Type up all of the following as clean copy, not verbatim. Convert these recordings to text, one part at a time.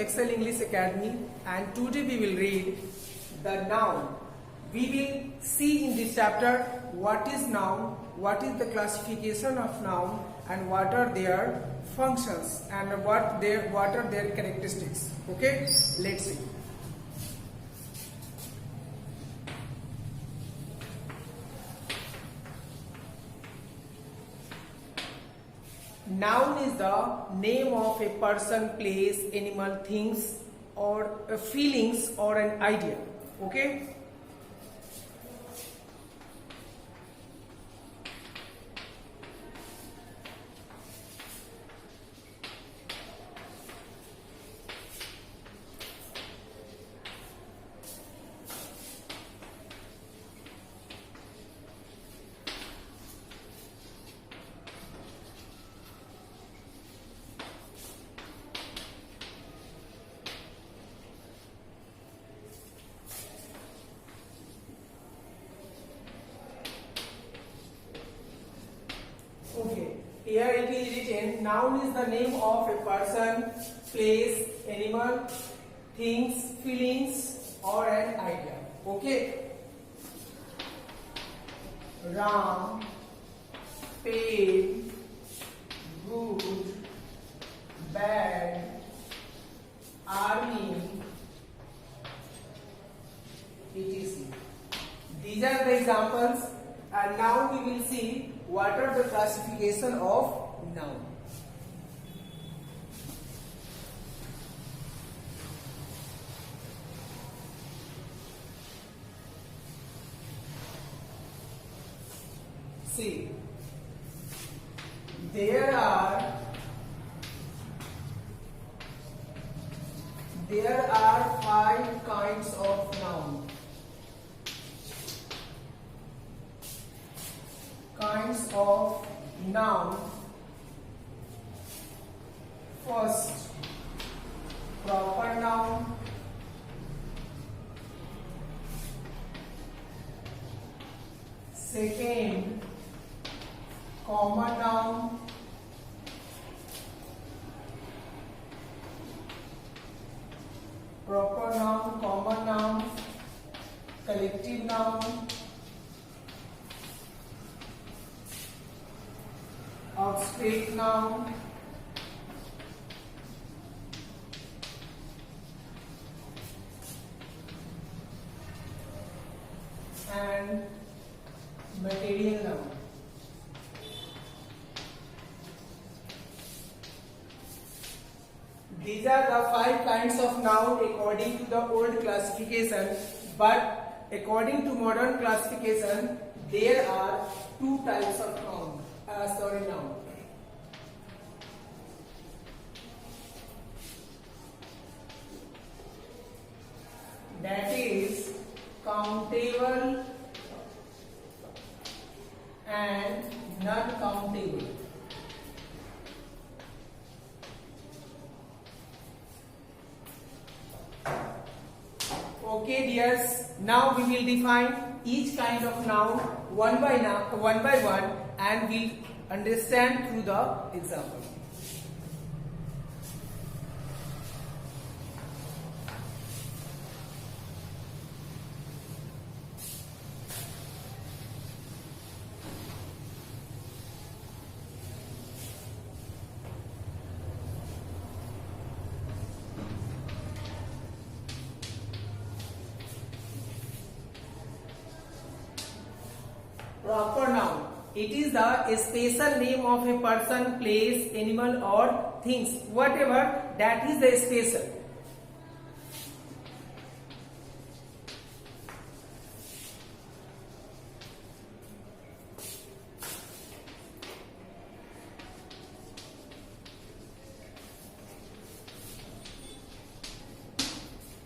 Excel English Academy, and today we will read the noun. We will see in this chapter what is noun, what is the classification of noun, and what are their functions and what are their characteristics. Okay, let's see. Noun is the name of a person, place, animal, things, or feelings or an idea. Okay. Okay, here it is written, noun is the name of a person, place, animal, things, feelings or an idea. Okay. Ram, pale, good, bad, army, etc. These are the examples, and now we will see what are the classification of noun. See, there are 5 kinds of noun. Kinds of noun. First, proper noun. Second, common noun. Proper noun, common noun, collective noun, abstract noun, and material noun. These are the 5 kinds of noun according to the old classification, but according to modern classification, there are 2 types of noun. Noun. That is countable and non-countable. Okay, dears. Now we will define each kind of noun one by one, and we'll understand through the example. Proper noun. It is the special name of a person, place, animal or things. Whatever, that is the special.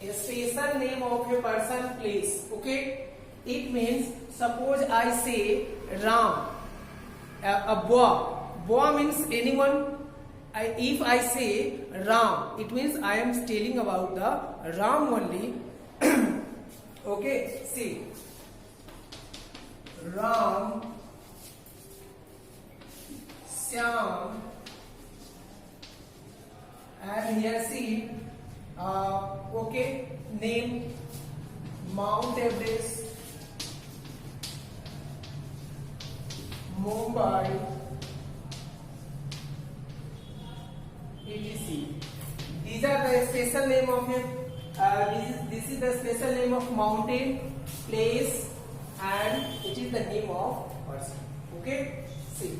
A special name of a person, place. Okay. It means, suppose I say Ram, a boy. Boy means anyone. If I say Ram, it means I am telling about the Ram only. Okay, see. Ram, Syam, and here see Okay, name Mount Everest, Mumbai, etc. These are the special name of a this is the special name of mountain, place, and it is the name of person. Okay, see.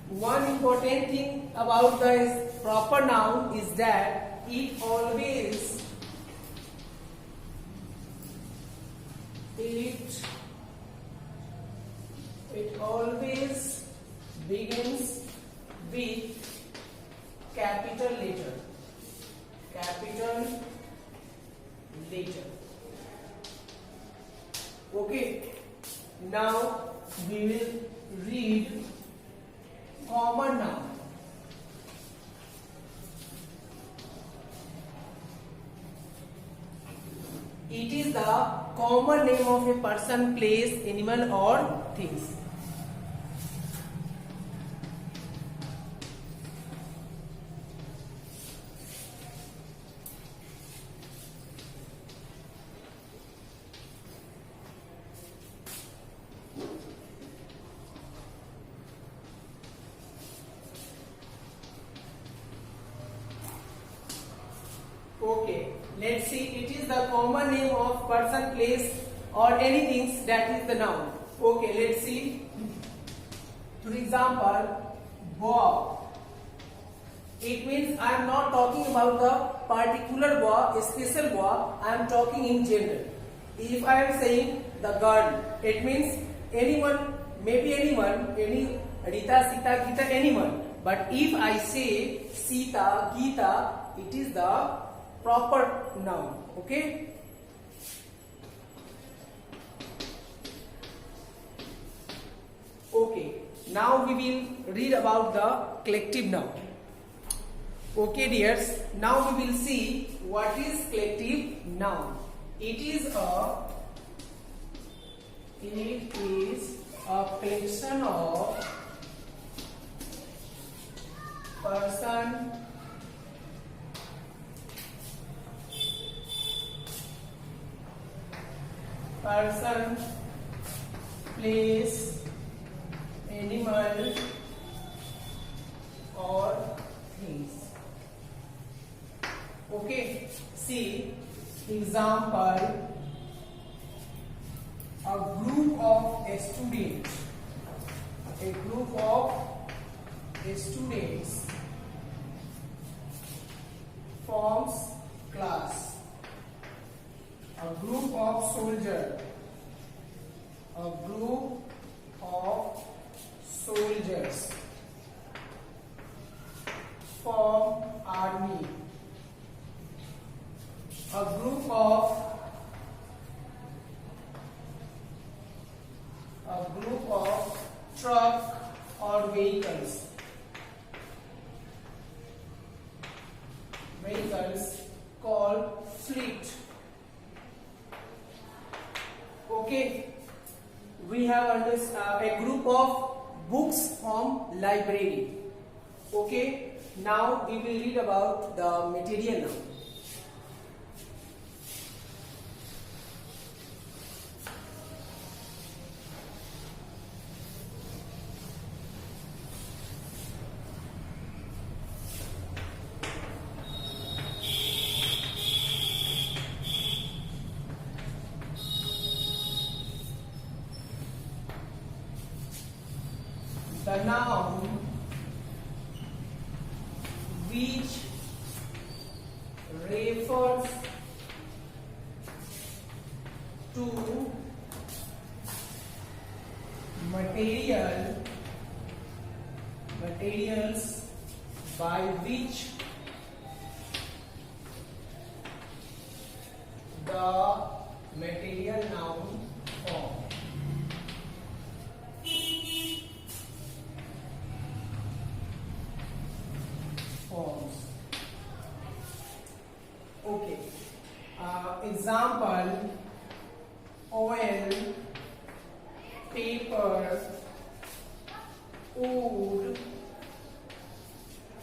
One important thing about the proper noun is that it always begins with capital letter. Capital letter. Okay. Now we will read common noun. It is the common name of a person, place, animal or things. Okay, let's see. It is the common name of person, place or anything that is the noun. Okay, let's see. For example, boa. It means I am not talking about the particular boa, a special boa. I am talking in general. If I am saying the girl, it means anyone, maybe anyone, any Rita, Sita, Gita, anyone. But if I say Sita, Gita, it is the proper noun. Okay. Okay. Now we will read about the collective noun. Okay, dears. Now we will see what is collective noun. It is a collection of person, place, animal or things. Okay, see example, a group of students forms class. A group of soldiers form army. A group of truck or vehicles called fleet. Okay, we have a group of books from library. Okay, now we will read about the material noun. The noun which refers to materials by which the material noun forms. Okay. Example: oil, paper, wood,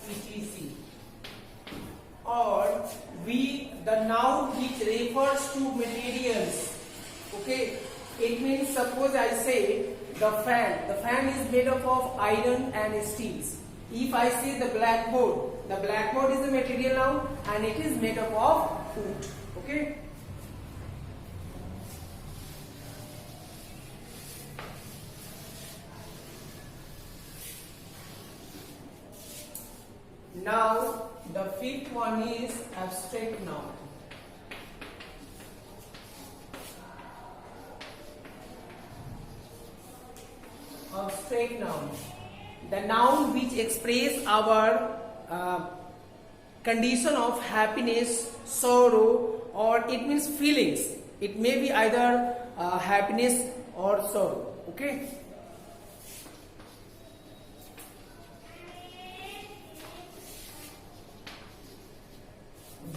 etc. Or the noun which refers to materials. Okay, it means suppose I say the fan is made up of iron and steels. If I say the blackboard is a material noun and it is made up of wood. Okay. Now the fifth one is abstract noun. Abstract noun, the noun which express our condition of happiness, sorrow, or it means feelings. It may be either happiness or sorrow. Okay.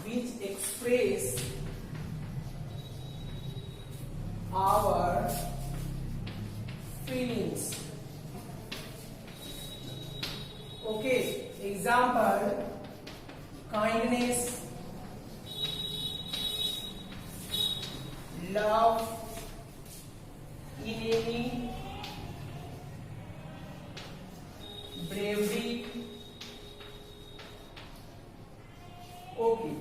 Which express our feelings. Okay, example, kindness, love, enemy, bravery. Okay,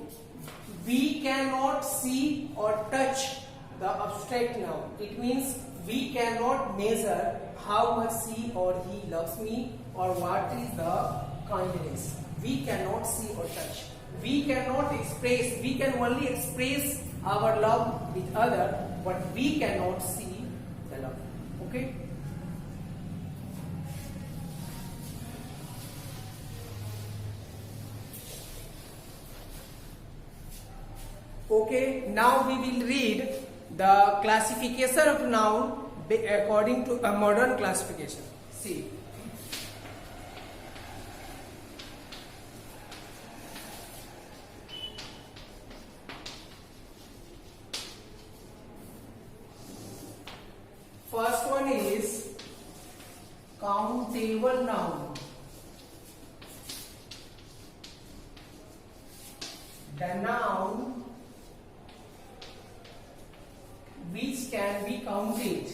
we cannot see or touch the abstract noun. It means we cannot measure how much she or he loves me or what is the kindness. We cannot see or touch. We cannot express, we can only express our love with other, but we cannot see the love. Okay? Okay, now we will read the classification of noun according to a modern classification. See. First one is countable noun. The noun which can be counted.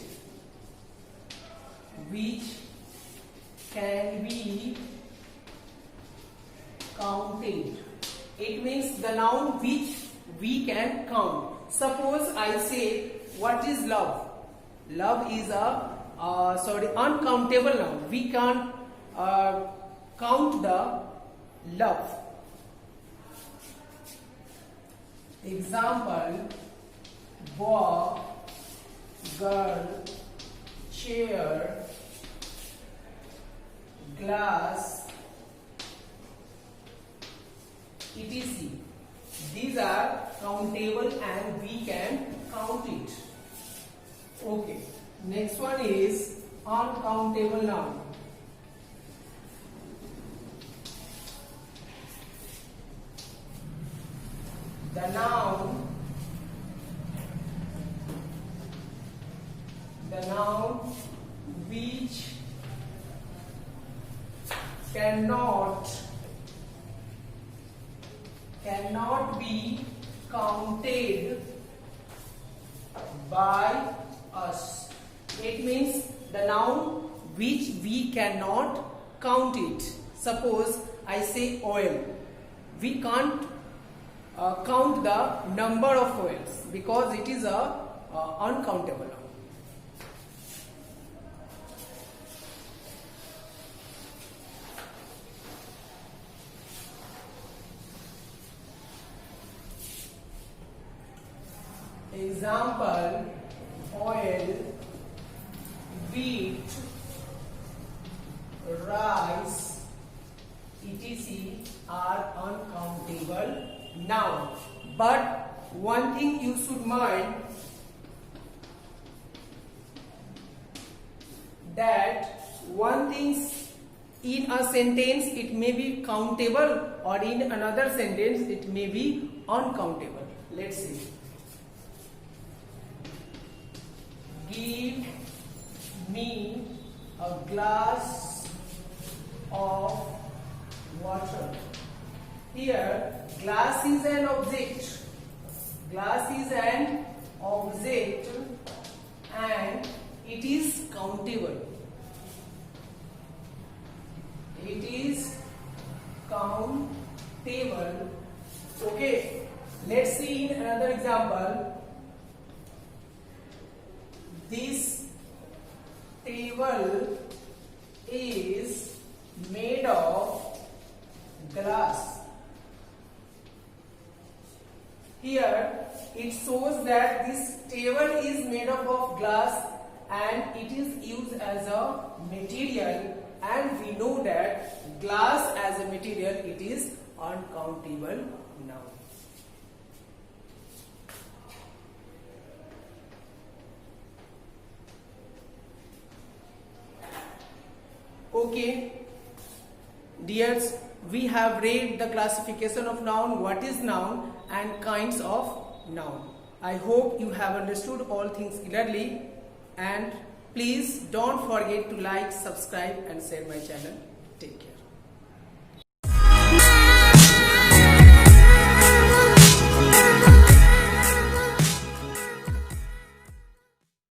Which can be counted. It means the noun which we can count. Suppose I say, what is love? Love is a uncountable noun. We can't count the love. Example, boy, girl, chair, glass, etc. These are countable and we can count it. Okay. Next one is uncountable noun. The noun which cannot be counted by us. It means the noun which we cannot count it. Suppose I say oil. We can't count the number of oils because it is a uncountable noun. Example, oil, wheat, rice, etc. are uncountable noun. But one thing you should mind, that one thing in a sentence it may be countable or in another sentence it may be uncountable. Let's see. Give me a glass of water. Here, glass is an object. Glass is an object and it is countable. It is countable. Okay, let's see in another example. This table is made of glass. Here it shows that this table is made up of glass and it is used as a material, and we know that glass as a material, it is uncountable noun. Okay, dears, we have read the classification of noun, what is noun and kinds of noun. I hope you have understood all things clearly, and please don't forget to like, subscribe and share my channel. Take care.